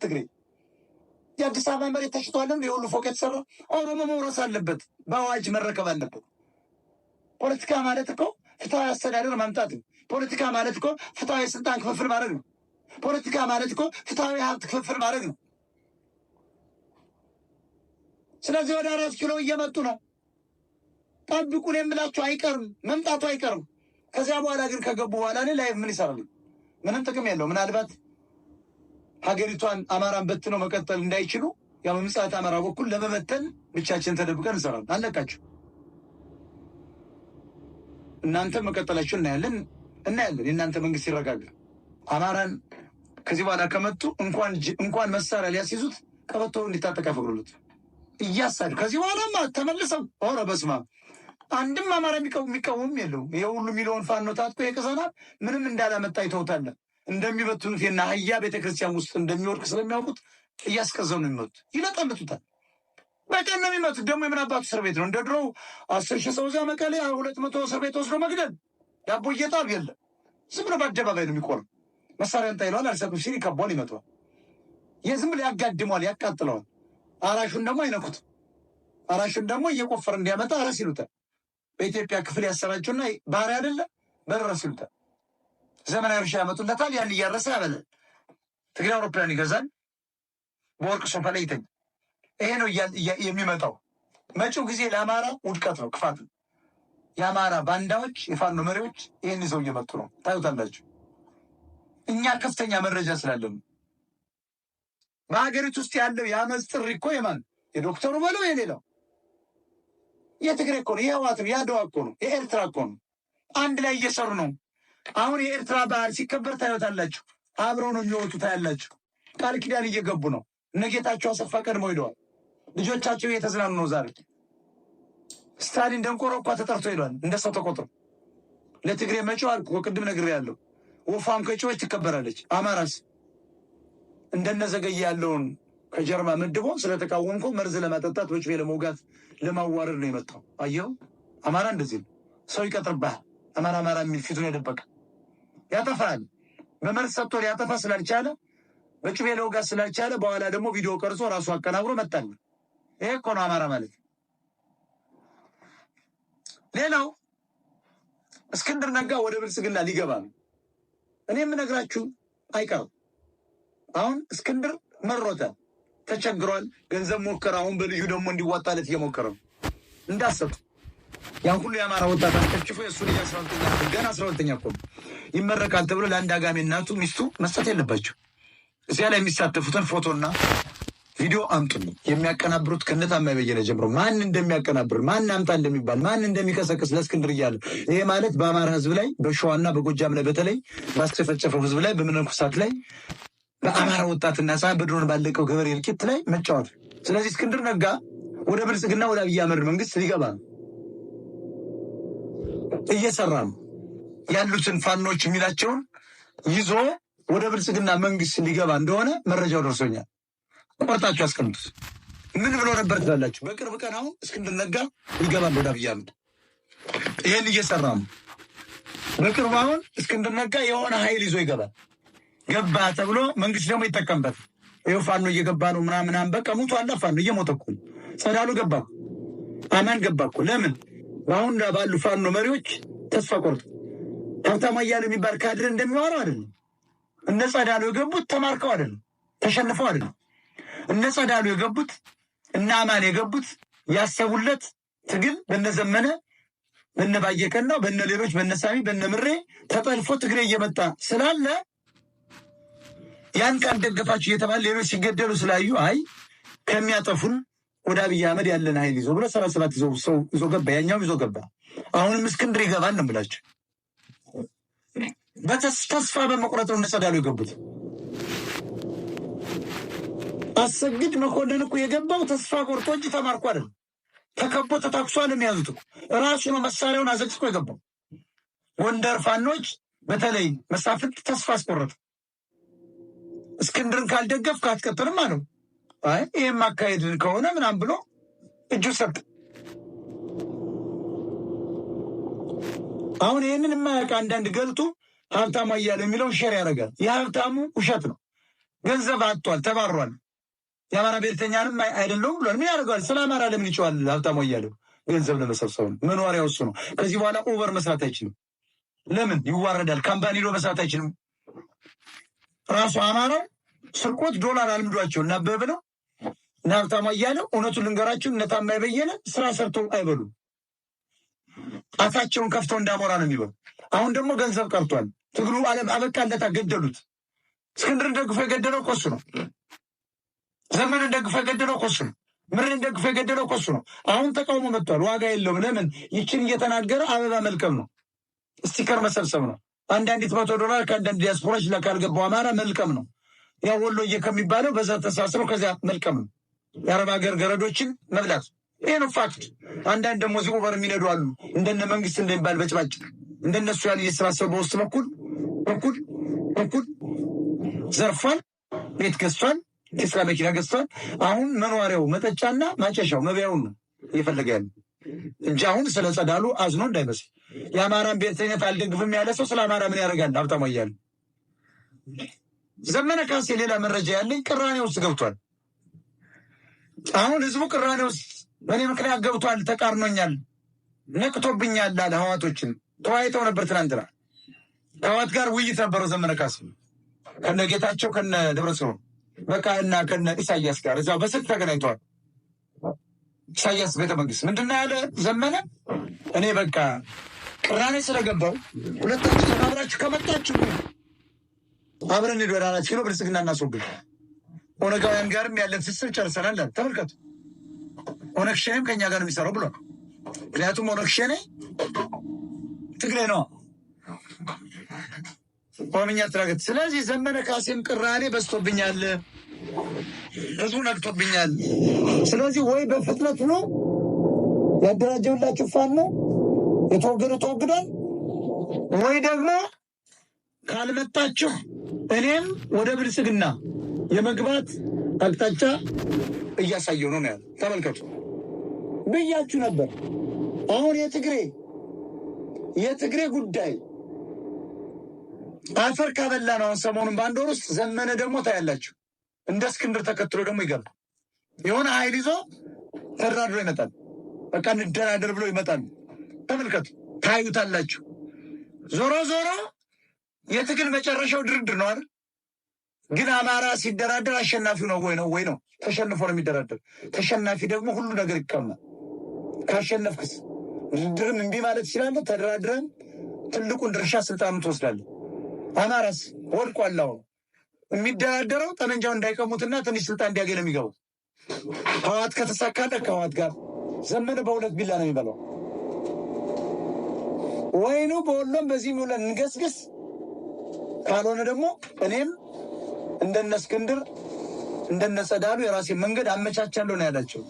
ትግሬ የአዲስ አበባ መሬት ተሽጧል። የሁሉ ፎቅ የተሰራ ኦሮሞ መውረስ አለበት፣ በአዋጅ መረከብ አለበት። ፖለቲካ ማለት እኮ ፍትሃዊ አስተዳደር ማምጣት ነው። ፖለቲካ ማለት እኮ ፍትሃዊ ስልጣን ክፍፍል ማድረግ ነው። ፖለቲካ ማለት እኮ ፍትሃዊ ሀብት ክፍፍል ማድረግ ነው። ስለዚህ ወደ 4 ኪሎ እየመጡ ነው። ጠብቁን የምላችሁ አይቀርም፣ መምጣቱ አይቀርም። ከዚያ በኋላ ግን ከገቡ በኋላ ላይ ምን ይሰራሉ? ምንም ጥቅም የለው። ምናልባት ሀገሪቷን አማራን በትነው መቀጠል እንዳይችሉ ያው በምጽአት አማራ በኩል ለመበተን ብቻችን ተደብቀን እንሰራለን። አለቃችሁ እናንተ መቀጠላችሁ እናያለን። የእናንተ መንግስት ይረጋጋ። አማራን ከዚህ በኋላ ከመጡ እንኳን መሳሪያ ሊያስይዙት ቀበቶ እንዲታጠቅ ያፈቅዱት እያሳዱ ከዚህ በኋላማ ተመልሰው ኦረ በስማ አንድም አማራ የሚቃወም የለውም። ይሄ ሁሉ ሚሊዮን ፋኖ ታጥቆ የቀሰናል ምንም እንዳላመጣ ይተውታል። እንደሚበትኑት የና አህያ ቤተክርስቲያን ውስጥ እንደሚወድቅ ስለሚያውቁት እያስቀዘው ነው የሚመጡት። ይለጠምጡታል። በቀን ነው የሚመጡት። ደግሞ የምናባቱ እስር ቤት ነው። እንደ ድሮ 10,000 ሰው እዛ መቀሌ 200 እስር ቤት ወስዶ መግደል ዳቦ እየጣሉ የለም። ዝም ብሎ በአደባባይ ነው የሚቆርም። መሳሪያ እንጣ ይለዋል። አልሰጡም ሲል ይከቧል፣ ይመቷል። የዝም ብሎ ያጋድሟል፣ ያቃጥለዋል። አራሹን ደግሞ አይነኩት። አራሹን ደግሞ እየቆፈረ እንዲያመጣ አረስ ይሉታል። በኢትዮጵያ ክፍል ያሰራቸውና ባህሪ አይደለ በረስ ይሉታል። ዘመናዊ እርሻ ያመጡለታል። ያን እያረሰ ያበላል። ትግሬ አውሮፕላን ይገዛል። በወርቅ ሶፋ ላይ ይተኛል። ይሄ ነው የሚመጣው። መጪው ጊዜ ለአማራ ውድቀት ነው፣ ክፋት ነው። የአማራ ባንዳዎች፣ የፋኖ መሪዎች ይህን ይዘው እየመጡ ነው። ታዩታላችሁ። እኛ ከፍተኛ መረጃ ስላለን በሀገሪቱ ውስጥ ያለው የአመፅ ጥሪ እኮ የማን የዶክተሩ በለው የሌላው የትግሬ እኮ ነው፣ የህዋት ነው፣ የአድዋ እኮ ነው፣ የኤርትራ እኮ ነው። አንድ ላይ እየሰሩ ነው። አሁን የኤርትራ ባህል ሲከበር ታዩታላችሁ። አብረው ነው የሚወጡ ታያላችሁ። ቃል ኪዳን እየገቡ ነው። እነ ጌታቸው አሰፋ ቀድሞ ሄደዋል። ልጆቻቸው እየተዝናኑ ነው። ዛሬ ስታሊን ደንቆሮ እኳ ተጠርቶ ሄዷል። እንደ ሰው ተቆጥሮ ለትግሬ መጪው አልኩ ቅድም ነግሬያለሁ። ወፋም ከጮች ትከበራለች። አማራስ እንደነዘገየ ያለውን ከጀርባ መድቦ ስለተቃወምኩ መርዝ ለማጠጣት ወጭ ለመውጋት ለማዋረድ ነው የመጣው። አየው አማራ እንደዚህ ነው። ሰው ይቀጥርብሃል። አማራ የሚል ፊቱን የደበቀ ያጠፋል። በመርዝ ሰጥቶ ሊያጠፋ ስላልቻለ በጩቤ ለውጋት ስላልቻለ በኋላ ደግሞ ቪዲዮ ቀርጾ ራሱ አቀናብሮ መጣል። ይሄ እኮ ነው አማራ ማለት። ሌላው እስክንድር ነጋ ወደ ብልጽግና ሊገባ ነው። እኔ የምነግራችሁ አይቀርም። አሁን እስክንድር መሮታል፣ ተቸግሯል። ገንዘብ ሞከረ። አሁን በልዩ ደግሞ እንዲዋጣለት እየሞከረ ነው። እንዳሰጡ ያን ሁሉ የአማራ ወጣት አንጨፍጭፎ የእሱ ልጅ 12ኛ ገና 12ኛ እኮ ይመረቃል ተብሎ ለአንድ አጋሜ እናቱ ሚስቱ መስጠት የለባቸው። እዚያ ላይ የሚሳተፉትን ፎቶና ቪዲዮ አምጡልኝ። የሚያቀናብሩት ከነታማ በየነ ጀምሮ ማን እንደሚያቀናብር ማን አምጣ እንደሚባል ማን እንደሚቀሰቅስ ለእስክንድር እያለ ይሄ ማለት በአማራ ሕዝብ ላይ በሸዋና በጎጃም ላይ በተለይ ባስጨፈጨፈው ሕዝብ ላይ በመነኮሳት ላይ በአማራ ወጣትና በድሮን ባለቀው ገበሬ እልቂት ላይ መጫወት። ስለዚህ እስክንድር ነጋ ወደ ብልጽግና ወደ አብይ አህመድ መንግስት ሊገባ ነው። እየሰራ ነው። ያሉትን ፋኖች የሚላቸውን ይዞ ወደ ብልጽግና መንግስት ሊገባ እንደሆነ መረጃው ደርሶኛል። ቆርጣችሁ አስቀምጡት። ምን ብሎ ነበር ትላላችሁ? በቅርብ ቀን አሁን እስክንድር ነጋ ይገባል ወደ አብይ አህመድ። ይሄን እየሰራ ነው። በቅርብ አሁን እስክንድር ነጋ የሆነ ኃይል ይዞ ይገባል። ገባ ተብሎ መንግስት ደግሞ ይጠቀምበት። ይኸው ፋኖ እየገባ ነው ምናምን። በቃ ሙቷል። ፋኖ እየሞተ እኮ ነው። ጸዳሉ ገባ እኮ፣ አማን ገባ እኮ። ለምን አሁን ባሉ ፋኖ መሪዎች ተስፋ ቆርጡ። ሀብታሙ አያሌው የሚባል ካድሬ እንደሚዋረው አይደለም። እነ ጸዳሉ የገቡት ተማርከው አይደለም፣ ተሸንፈው አይደለም። እነ ጸዳሉ የገቡት እነ አማን የገቡት ያሰቡለት ትግል በነዘመነ በነ ባየቀናው በነ ሌሎች በነ ሳሚ በነ ምሬ ተጠልፎ ትግሬ እየመጣ ስላለ ያን ቃል ደገፋችሁ እየተባለ ሌሎች ሲገደሉ ስላዩ አይ ከሚያጠፉን ወደ አብይ አህመድ ያለን ኃይል ይዞ ብሎ 77 ይዞ ገባ። ያኛው ይዞ ገባ። አሁንም እስክንድር ይገባል ነው ብላችሁ በተስፋ በመቁረጥ ነው ጸዳሉ የገቡት። አሰግድ መኮንን እኮ የገባው ተስፋ ቆርጦ እንጂ ተማርኮ አይደል። ተከቦ ተታክሶ አለም ያዙት ራሱ ነው መሳሪያውን አዘግዝቆ የገባው። ጎንደር ፋኖች በተለይ መሳፍንት ተስፋ አስቆረጡ። እስክንድርን ካልደገፍ ካትቀጥልም አለው። አይ ይሄም አካሄድን ከሆነ ምናምን ብሎ እጁ ሰጥ። አሁን ይህንን የማያውቅ አንዳንድ ገልቱ ሀብታሙ አያሌው የሚለውን ሼር ያደርጋል። የሀብታሙ ውሸት ነው። ገንዘብ አጥቷል፣ ተባሯል። የአማራ ብሔርተኛንም አይደለሁም ብሏል። ምን ያደርገዋል? ስለ አማራ ለምን ይጮሃል? ሀብታሙ እያለው ገንዘብ ለመሰብሰብ ነው። መኖሪያው እሱ ነው። ከዚህ በኋላ ኦቨር መስራት አይችልም። ለምን ይዋረዳል? ካምፓኒ ሄዶ መስራት አይችልም። ራሱ አማራው ስርቆት ዶላር አልምዷቸው እና አበበ ነው እና ሀብታሙ እያለው እውነቱን ልንገራችሁ፣ እነ ታማኝ በየነ ስራ ሰርተው አይበሉም። አፋቸውን ከፍተው እንዳሞራ ነው የሚበሉ። አሁን ደግሞ ገንዘብ ቀርቷል። ትግሉ ዓለም አበቃለታ፣ ገደሉት። እስክንድርን ደግፎ የገደለው እኮ እሱ ነው። ዘመንን ደግፎ የገደለው እኮ እሱ ነው። ምርን ደግፎ የገደለው እኮ እሱ ነው። አሁን ተቃውሞ መጥቷል። ዋጋ የለውም። ለምን? ይችን እየተናገረ አበባ መልቀም ነው፣ ስቲከር መሰብሰብ ነው። አንዳንዲት $100 ከአንዳንድ ዲያስፖራች ካልገባው አማራ መልቀም ነው። ያው ወሎዬ ከሚባለው በዛ ተሳስረው ከዚያ መልቀም ነው። የአረብ ሀገር ገረዶችን መብላት፣ ይሄ ነው ፋክት። አንዳንድ ደግሞ እዚህ ኦቨር የሚነዱ አሉ፣ እንደነ መንግስት እንደሚባል በጭባጭ እንደነሱ ያለ እየተሰባሰቡ በውስጥ በኩል ዘርፏል፣ ቤት ገዝቷል፣ ቴስላ መኪና ገዝቷል። አሁን መኖሪያው መጠጫና ማጨሻው መብያውን ነው እየፈለገ ያለ እንጂ አሁን ስለ ጸዳሉ አዝኖ እንዳይመስል። የአማራን ብሔርተኝነት አልደግፍም ያለ ሰው ስለ አማራ ምን ያደርጋል? ሀብታሙ እያለ ዘመነ ካሴ ሌላ መረጃ ያለኝ ቅራኔ ውስጥ ገብቷል። አሁን ህዝቡ ቅራኔ ውስጥ በእኔ ምክንያት ገብቷል፣ ተቃርኖኛል፣ ነቅቶብኛል አለ። ህዋቶችን ተወያይተው ነበር ትናንትና። ከህዋት ጋር ውይይት ነበረው ዘመነ ካሴ ከነ ጌታቸው ከነ ደብረጽዮን በቃ እና ከነ ኢሳያስ ጋር እዛው በስልክ ተገናኝተዋል። ኢሳያስ ቤተመንግስት ምንድነው ያለ ዘመነ? እኔ በቃ ቅራኔ ስለገባው ሁለታችሁ ተባብራችሁ ከመጣችሁ አብረን እንድወራላችሁ ነው፣ ብልጽግና እናስወግድ። ኦነጋውያን ጋርም ያለን ትስስር ጨርሰናል። ተመልከቱ፣ ኦነግ ሸኔም ከኛ ጋር ነው የሚሰራው ብሏል። ምክንያቱም ኦነግ ሸኔ ትግሬ ነው፣ ኦሮምኛ ትራገት። ስለዚህ ዘመነ ካሴም ቅራኔ በዝቶብኛል፣ ህዝቡ ነቅቶብኛል። ስለዚህ ወይ በፍጥነት ነው ያደራጀውላችሁ ፋኖ የተወገደ ተወግዷል፣ ወይ ደግሞ ካልመጣችሁ እኔም ወደ ብልጽግና የመግባት አቅጣጫ እያሳየው ነው ያለ። ተመልከቱ ብያችሁ ነበር። አሁን የትግሬ ጉዳይ አፈር ካበላ ነው። ሰሞኑን በአንድ ወር ውስጥ ዘመነ ደግሞ ታያላችሁ እንደ እስክንድር ተከትሎ ደግሞ ይገባል። የሆነ ኃይል ይዞ ተደራድሮ ይመጣል። በቃ እንደራደር ብሎ ይመጣል። ተመልከቱ፣ ታዩታላችሁ። ዞሮ የትግል መጨረሻው ድርድር ነው አይደል? ግን አማራ ሲደራደር አሸናፊው ነው ወይ ነው? ተሸንፎ ነው የሚደራደር። ተሸናፊ ደግሞ ሁሉ ነገር ይቀማል። ካሸነፍክስ ድርድርም እምቢ ማለት ይችላል። ተደራድረን ትልቁን ድርሻ ስልጣኑን ትወስዳለህ። አማራስ ወድቋል። አሁን የሚደራደረው ጠመንጃው እንዳይቀሙትና ትንሽ ስልጣን እንዲያገኝ ነው የሚገባው። ህወሓት ከተሳካለ ከህወሓት ጋር ዘመነ በሁለት ቢላ ነው የሚበላው። ወይኑ በወሎም በዚህም ብለን እንገስግስ፣ ካልሆነ ደግሞ እኔም እንደነ እስክንድር እንደነ ጸዳሉ የራሴ መንገድ አመቻቻለሁ ነው ያላቸው።